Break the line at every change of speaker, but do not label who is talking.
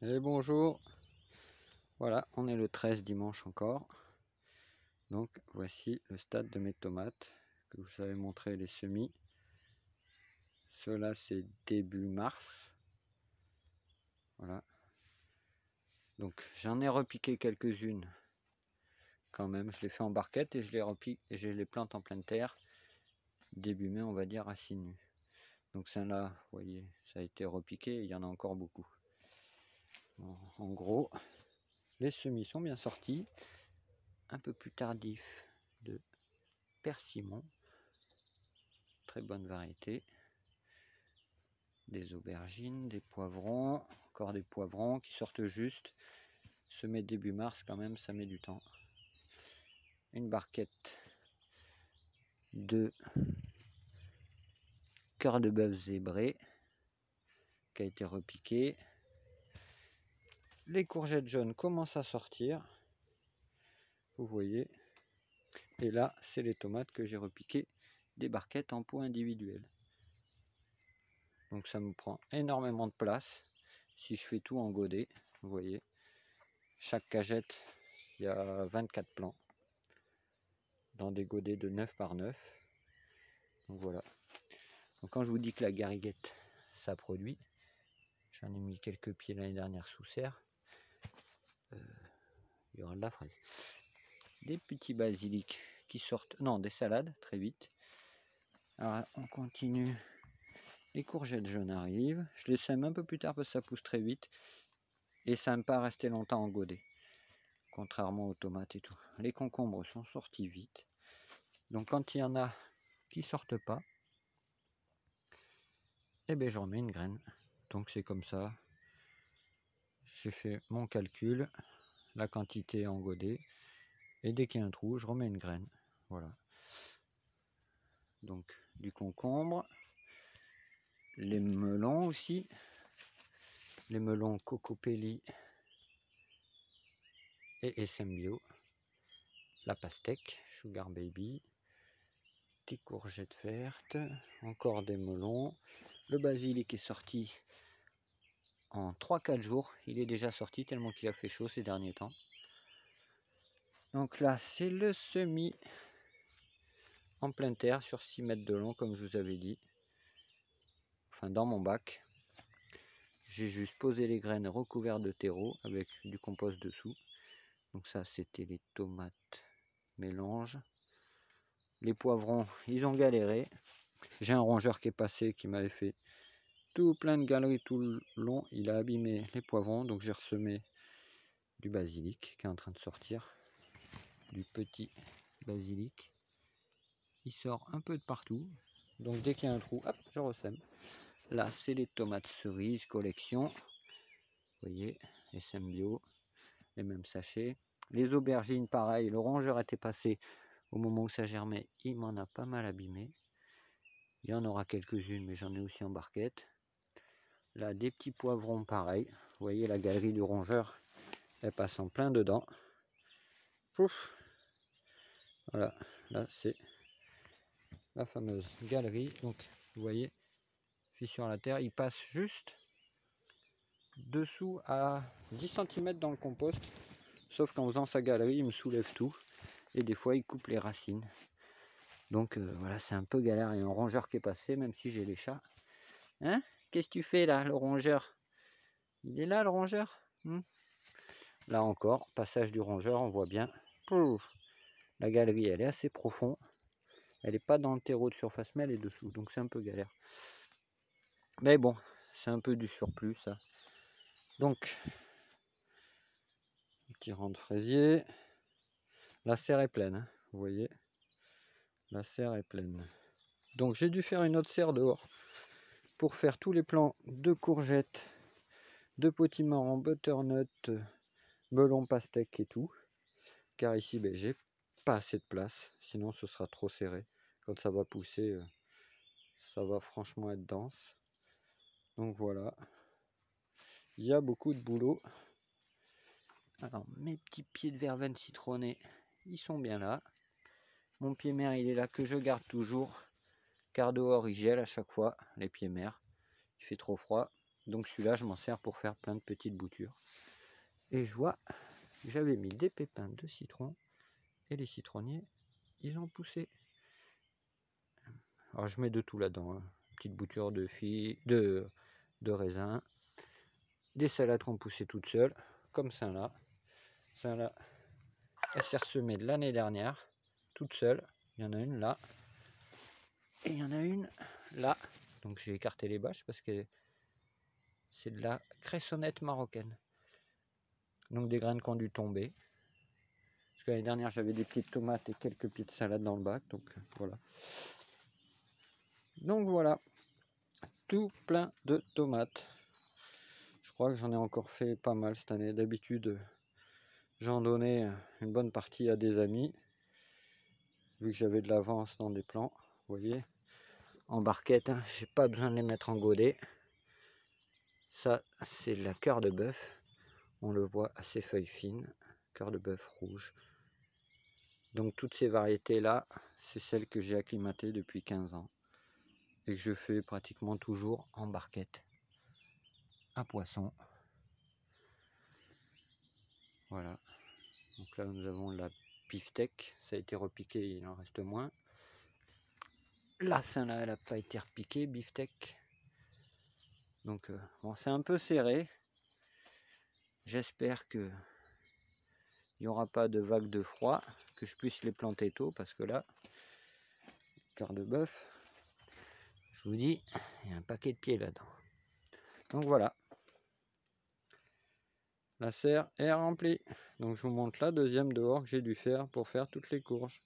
Et bonjour, voilà, on est le 13 dimanche encore. Donc voici le stade de mes tomates que je vous avais montré les semis. Cela c'est début mars. Voilà. Donc j'en ai repiqué quelques-unes quand même. Je les fais en barquette et je les repique et je les plante en pleine terre. Début mai, on va dire racines nues. Donc celle-là, vous voyez, ça a été repiqué et il y en a encore beaucoup. Bon, en gros, les semis sont bien sortis. Un peu plus tardif de persimon. Très bonne variété. Des aubergines, des poivrons, encore des poivrons qui sortent juste. Semer début mars quand même, ça met du temps. Une barquette de cœur de bœuf zébré qui a été repiqué. Les courgettes jaunes commencent à sortir, vous voyez. Et là, c'est les tomates que j'ai repiquées, des barquettes en pot individuel. Donc ça me prend énormément de place si je fais tout en godet, vous voyez. Chaque cagette, il y a 24 plants dans des godets de 9 par 9. Donc voilà. Donc quand je vous dis que la gariguette, ça produit, j'en ai mis quelques pieds l'année dernière sous serre. Il y aura de la fraise. Des petits basilics qui sortent, non, des salades très vite. Alors on continue. Les courgettes jaunes arrivent. Je les sème un peu plus tard parce que ça pousse très vite. Et ça n'aime pas rester longtemps en godet. Contrairement aux tomates et tout. Les concombres sont sortis vite. Donc quand il y en a qui sortent pas, eh bien je remets une graine. Donc c'est comme ça. J'ai fait mon calcul, la quantité en godet. Et dès qu'il y a un trou, je remets une graine. Voilà. Donc du concombre. Les melons aussi. Les melons Cocopelli et SM Bio. La pastèque, Sugar Baby. Des courgettes vertes. Encore des melons. Le basilic est sorti en 3-4 jours. Il est déjà sorti tellement qu'il a fait chaud ces derniers temps. Donc là, c'est le semis en pleine terre sur 6 mètres de long, comme je vous avais dit. Enfin, dans mon bac. J'ai juste posé les graines recouvertes de terreau avec du compost dessous. Donc ça, c'était les tomates mélange. Les poivrons, ils ont galéré. J'ai un rongeur qui est passé, qui m'avait fait tout plein de galeries tout le long. Il a abîmé les poivrons, donc j'ai ressemé du basilic qui est en train de sortir. Du petit basilic. Il sort un peu de partout. Donc dès qu'il y a un trou, hop, je ressème. Là, c'est les tomates cerises collection. Vous voyez, SM Bio, les mêmes sachets. Les aubergines, pareil, le rongeur était passé au moment où ça germait. Il m'en a pas mal abîmé. Il y en aura quelques-unes, mais j'en ai aussi en barquette. Là, des petits poivrons, pareil. Vous voyez, la galerie du rongeur, elle passe en plein dedans. Pouf. Voilà, là, c'est la fameuse galerie. Donc, vous voyez, puis sur la terre, il passe juste dessous à 10 cm dans le compost. Sauf qu'en faisant sa galerie, il me soulève tout. Et des fois, il coupe les racines. Donc voilà, c'est un peu galère. Il y a un rongeur qui est passé, même si j'ai les chats. Hein? Qu'est-ce que tu fais là, le rongeur? Il est là, le rongeur? Là encore, passage du rongeur, on voit bien. Pouf, la galerie, elle est assez profonde. Elle n'est pas dans le terreau de surface, mais elle est dessous. Donc c'est un peu galère. Mais bon, c'est un peu du surplus, ça. Donc, petit rang de fraisier. La serre est pleine, hein, vous voyez. La serre est pleine. Donc j'ai dû faire une autre serre dehors pour faire tous les plants de courgettes, de potimarron, butternut, melon, pastèque et tout. Car ici, ben, j'ai pas assez de place, sinon ce sera trop serré. Quand ça va pousser, ça va franchement être dense. Donc voilà, il y a beaucoup de boulot. Alors mes petits pieds de verveine citronnée, ils sont bien là. Mon pied mère, il est là que je garde toujours, car dehors il gèle à chaque fois, les pieds mères. Il fait trop froid. Donc celui-là, je m'en sers pour faire plein de petites boutures. Et je vois, j'avais mis des pépins de citron et les citronniers, ils ont poussé. Alors je mets de tout là-dedans, hein. Petite bouture de raisin, des salades qui ont poussé toutes seules, comme ça là. Ça là, elle s'est ressemée de l'année dernière, toute seule. Il y en a une là, et il y en a une là. Donc j'ai écarté les bâches parce que c'est de la cressonnette marocaine. Donc des graines qui ont dû tomber. Parce que l'année dernière j'avais des petites tomates et quelques petites salades dans le bac. Donc voilà. Donc voilà. Tout plein de tomates. Je crois que j'en ai encore fait pas mal cette année. D'habitude, j'en donnais une bonne partie à des amis. Vu que j'avais de l'avance dans des plants. Vous voyez, en barquette, hein, j'ai pas besoin de les mettre en godet. Ça, c'est la cœur de bœuf. On le voit à ses feuilles fines. Cœur de bœuf rouge. Donc toutes ces variétés-là, c'est celles que j'ai acclimatées depuis 15 ans. Et que je fais pratiquement toujours en barquette. À poisson. Voilà. Donc là, nous avons la beefsteak. Ça a été repiqué, il en reste moins. Là, celle-là, elle n'a pas été repiquée, beefsteak. Donc, bon, c'est un peu serré. J'espère que il n'y aura pas de vague de froid, que je puisse les planter tôt, parce que là, cœur de bœuf, je vous dis, il y a un paquet de pieds là-dedans. Donc voilà. La serre est remplie. Donc je vous montre la deuxième dehors que j'ai dû faire pour faire toutes les courges.